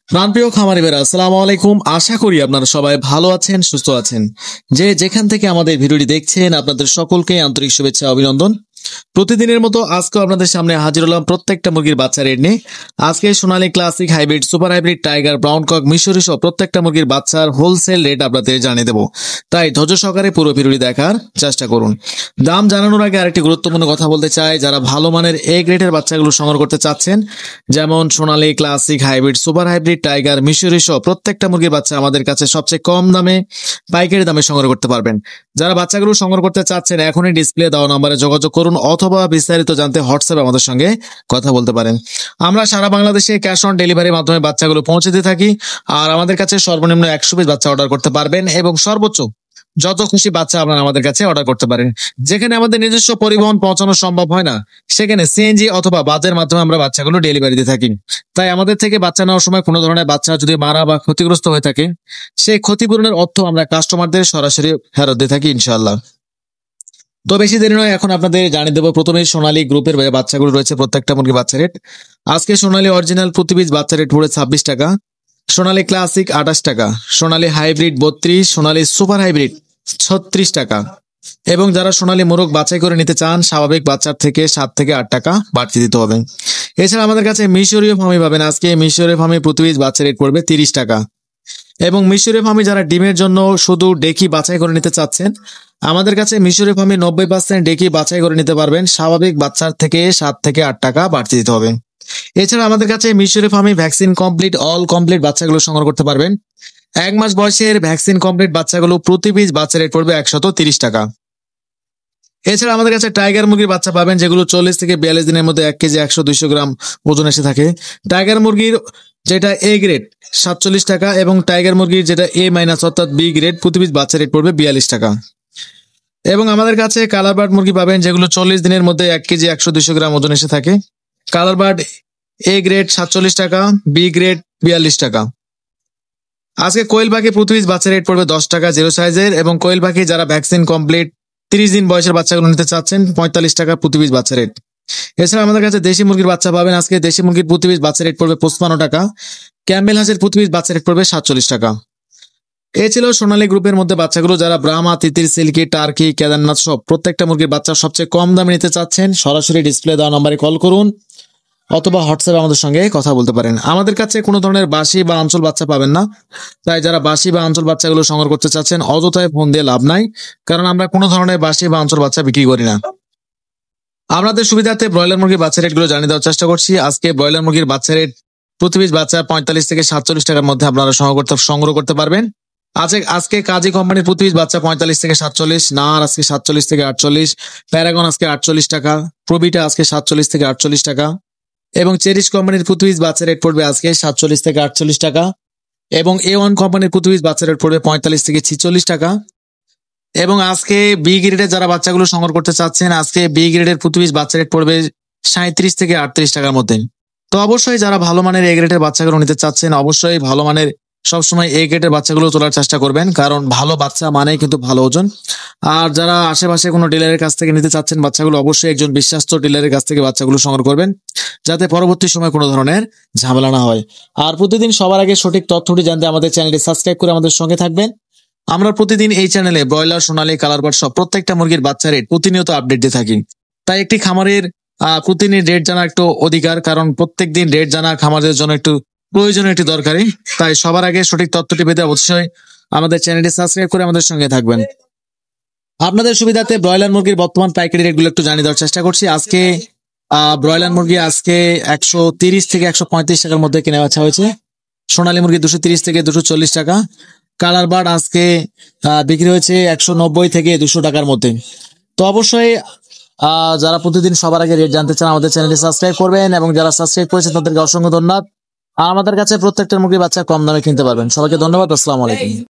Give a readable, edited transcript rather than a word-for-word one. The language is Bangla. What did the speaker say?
প্রাণপ্রিয় খামারি ভাইরা, আসসালামু আলাইকুম। আশা করি আপনারা সবাই ভালো আছেন, সুস্থ আছেন। যে যেখান থেকে আমাদের ভিডিওটি দেখছেন, আপনাদের সকলকে আন্তরিক শুভেচ্ছা, অভিনন্দন। প্রতিদিনের মতো আজকেও আপনাদের সামনে হাজির হলাম প্রত্যেকটা মুরগির বাচ্চা রেট নিয়ে। আজকে Sonali classic, hybrid, super hybrid, tiger, brown cock, মিশরি সহ প্রত্যেকটা মুরগির বাচ্চার হোলসেল রেট আপনাদের জানিয়ে দেবো। তাই ধৈর্য সহকারে পুরো ভিডিওটি দেখার চেষ্টা করুন। দাম জানানোর আগে আরেকটি গুরুত্বপূর্ণ কথা বলতে চাই, যারা ভালো মানের এ গ্রেডের বাচ্চাগুলো সংগ্রহ করতে চাচ্ছেন, যেমন Sonali classic, hybrid, super hybrid, tiger, মিশরি সহ প্রত্যেকটা মুরগির বাচ্চা আমাদের কাছে সবচেয়ে কম দামে, পাইকারি দামে সংগ্রহ করতে পারবেন। যারা বাচ্চাগুলো সংগ্রহ করতে চাচ্ছেন, এখনই ডিসপ্লে দেওয়া নম্বরে যোগাযোগ করুন অথবা বিস্তারিত জানতে হোয়াটসঅ্যাপে আমাদের সঙ্গে কথা বলতে পারেন। আমরা সারা বাংলাদেশে ক্যাশ অন ডেলিভারির মাধ্যমে বাচ্চাগুলো পৌঁছে দিয়ে থাকি। আর আমাদের কাছে সর্বনিম্ন 100 পিস বাচ্চা অর্ডার করতে পারবেন এবং সর্বোচ্চ যত খুশি বাচ্চা আপনারা আমাদের কাছে অর্ডার করতে পারেন। যেখানে আমাদের নিজস্ব পরিবহন পৌঁছানো সম্ভব হয় না, সেখানে সিএনজি অথবা বাসের মাধ্যমে আমরা বাচ্চাগুলো ডেলিভারি দিয়ে থাকি। তাই আমাদের থেকে বাচ্চা নেওয়ার সময় কোনো ধরনের বাচ্চা যদি মারা বা ক্ষতিগ্রস্ত হয়ে থাকে, সেই ক্ষতিপূরণের অর্থ আমরা কাস্টমারদের সরাসরি ফেরত দিয়ে থাকি ইনশাআল্লাহ। তো বেশি দেরি নয়, এখন আপনাদের জানিয়ে দেবো প্রথমে সোনালী গ্রুপের বাচ্চাগুলো রয়েছে প্রত্যেকটা মুরগির বাচ্চা রেট। আজকে সোনালী অরিজিনাল প্রতি পিস বাচ্চা রেট পড়ে 26 টাকা, সোনালী ক্লাসিক 28 টাকা, সোনালী হাইব্রিড 32, সোনালী সুপার হাইব্রিড 36 টাকা। এবং যারা সোনালী মোরগ বাছাই করে নিতে চান, স্বাভাবিক বাচ্চার থেকে 7 থেকে 8 টাকা বাড়তি দিতে হবে। এছাড়া আমাদের কাছে মিশরীয় ফার্মি পাবেন। আজকে মিশরীয় ফার্মি প্রতি পিস বাচ্চা রেট পড়বে 30 টাকা। এবং মিশরীয় ফার্মি যারা ডিমের জন্য শুধু ডেকি বাছাই করে নিতে চাচ্ছেন, আমাদের কাছে মিশরীয় ফার্মি 90% ডেকি বাছাই করে নিতে পারবেন। স্বাভাবিক বাচ্চার থেকে 7 থেকে 8 টাকা বাড়তি দিতে হবে। এছাড়া আমাদের কাছে মিশরীয় Fermi vaccine complete, all complete বাচ্চাগুলো সংগ্রহ করতে পারবেন। 1 মাস বয়সের ভ্যাকসিন কমপ্লিট বাচ্চাগুলো প্রতি পিস বাচ্চা রেট পড়বে 130 টাকা। এছাড়া আমাদের কাছে টাইগার মুরগির বাচ্চা পাবেন, যেগুলো 40 থেকে 42 দিনের মধ্যে 1 কেজি 100-200 গ্রাম ওজন এসে থাকে। টাইগার মুরগির যেটা এ গ্রেড 47 টাকা এবং টাইগার মুরগির যেটা এ মাইনাস অর্থাৎ বি গ্রেড প্রতি পিস বাচ্চা রেট পড়বে 42 টাকা। এবং আমাদের কাছে কালার বার্ড মুরগি পাবেন, যেগুলো 40 দিনের মধ্যে 1 কেজি 100-200 গ্রাম ওজন এসে থাকে। কালার বার্ড এ গ্রেড 47 টাকা, বি গ্রেড 42 টাকা। আজকে কোয়েল পাখি প্রতি পিস বাচ্চা রেট পড়বে 10 টাকা জিরো সাইজের, এবং কোয়েল পাখি যারা ভ্যাকসিন কমপ্লিট 30 দিন বয়সের বাচ্চাগুলো নিতে চাচ্ছেন, 45 টাকা প্রতি পিস বাচ্চা রেট। এছাড়া আমাদের কাছে দেশি মুরগির বাচ্চা পাবেন। আজকে দেশি মুরগির প্রতি পিস বাচ্চা রেট পড়বে 55 টাকা। ক্যাম্বেল হাঁসের প্রতি পিস বাচ্চা রেট পড়বে 47 টাকা। এ ছিল সোনালী গ্রুপের মধ্যে বাচ্চাগুলো। যারা ব্রাহ্মা, তিতির, সিল্কি, টার্কি, কেদারনাথ সব প্রত্যেকটা মুরগির বাচ্চা সবচেয়ে কম দামে নিতে চাচ্ছেন, সরাসরি ডিসপ্লে দেওয়া নম্বরে কল করুন অথবা হোয়াটসঅ্যাপে আমাদের সঙ্গে কথা বলতে পারেন। আমাদের কাছে কোনো ধরনের বাসি বা আঞ্চল বাচ্চা পাবেন না। তাই যারা বাসি বা আঞ্চল বাচ্চাগুলো সংগ্রহ করতে চাচ্ছেন, অযথায় ফোন দিয়ে লাভ নাই, কারণ আমরা কোনো ধরনের বাসি বা আঞ্চল বাচ্চা বিক্রি করি না। আপনাদের সুবিধার্থে ব্রয়লার মুরগির বাচ্চা রেটগুলো জানিয়ে দেওয়ার চেষ্টা করছি। আজকে ব্রয়লার মুরগির বাচ্চা রেট প্রতি পিস বাচ্চা 45 থেকে 47 টাকার মধ্যে আপনারা সংগ্রহ করতে পারবেন। আজকে কাজী কোম্পানির প্রতি পিস বাচ্চা 45 থেকে 47, নার আজকে 47 থেকে 48, প্যারাগন আজকে 48 টাকা, প্রবিটা আজকে 47 থেকে 48 টাকা, এবং চেরিশ কোম্পানির প্রতি পিস বাচ্চা রেট পড়বে আজকে 47 থেকে 48 টাকা, এবং A1 কোম্পানির প্রতি পিস বাচ্চা রেট পড়বে 45 থেকে 46 টাকা। এবং আজকে বি গ্রেডের যারা বাচ্চাগুলো সংগ্রহ করতে চাচ্ছেন, আজকে বি গ্রেডের প্রতি পিস বাচ্চা রেট পড়বে 37 থেকে 38 টাকার মধ্যে। তো অবশ্যই যারা ভালো মানের এ গ্রেডের বাচ্চাগুলো নিতে চাচ্ছেন, অবশ্যই ভালো মানের সবসময় এ গ্রেডের বাচ্চাগুলো তোলার চেষ্টা করবেন, কারণ ভালো বাচ্চা মানেই কিন্তু ভালো ওজন। আর যারা আশেপাশে কোনো ডিলারের কাছ থেকে নিতে চাচ্ছেন বাচ্চাগুলো, অবশ্যই একজন বিশ্বাস্ত ডিলারের কাছ থেকে বাচ্চাগুলো সংগ্রহ করবেন, যাতে পরবর্তী সময় কোনো ধরনের ঝামেলা না হয়। আর প্রতিদিন সবার আগে সঠিক তথ্যটি জানতে আমাদের চ্যানেলটি সাবস্ক্রাইব করে আমাদের সঙ্গে থাকবেন। আমরা প্রতিদিন এই চ্যানেলে ব্রয়লার, সোনালী, কালার বার্ড সব প্রত্যেকটা মুরগির বাচ্চা রেট প্রতিনিয়ত আপডেট দিয়ে থাকি। তাই একটি খামারের প্রতিদিন রেট জানা একটু অধিকার, কারণ প্রত্যেকদিন রেট জানা খামারের জন্য একটু প্রয়োজনীয়, একটি দরকারি। তাই সবার আগে সঠিক তথ্যটি পেতে অবশ্যই আমাদের চ্যানেলটি সাবস্ক্রাইব করে আমাদের সঙ্গে থাকবেন। আপনাদের সুবিধাতে ব্রয়লার মুরগির বর্তমান পাইকারি রেটগুলো একটু জানিয়ে দেওয়ার চেষ্টা করছি। আজকে ব্রয়লার মুরগি আজকে 130 থেকে 135 টাকার মধ্যে কেনা বেচা হয়েছে। সোনালী মুরগি 230 থেকে 240 টাকা। কালার বার্ড আজকে বিক্রি হয়েছে 190 থেকে 200 টাকার মধ্যে। তো অবশ্যই যারা প্রতিদিন সবার আগে রেট জানতে চান, আমাদের চ্যানেলটি সাবস্ক্রাইব করবেন, এবং যারা সাবস্ক্রাইব করেছেন তাদেরকে অসংখ্য ধন্যবাদ। আর আমাদের কাছে প্রত্যেকটা মুরগির বাচ্চা কম দামে কিনতে পারবেন। সবাইকে ধন্যবাদ। আসসালামু আলাইকুম।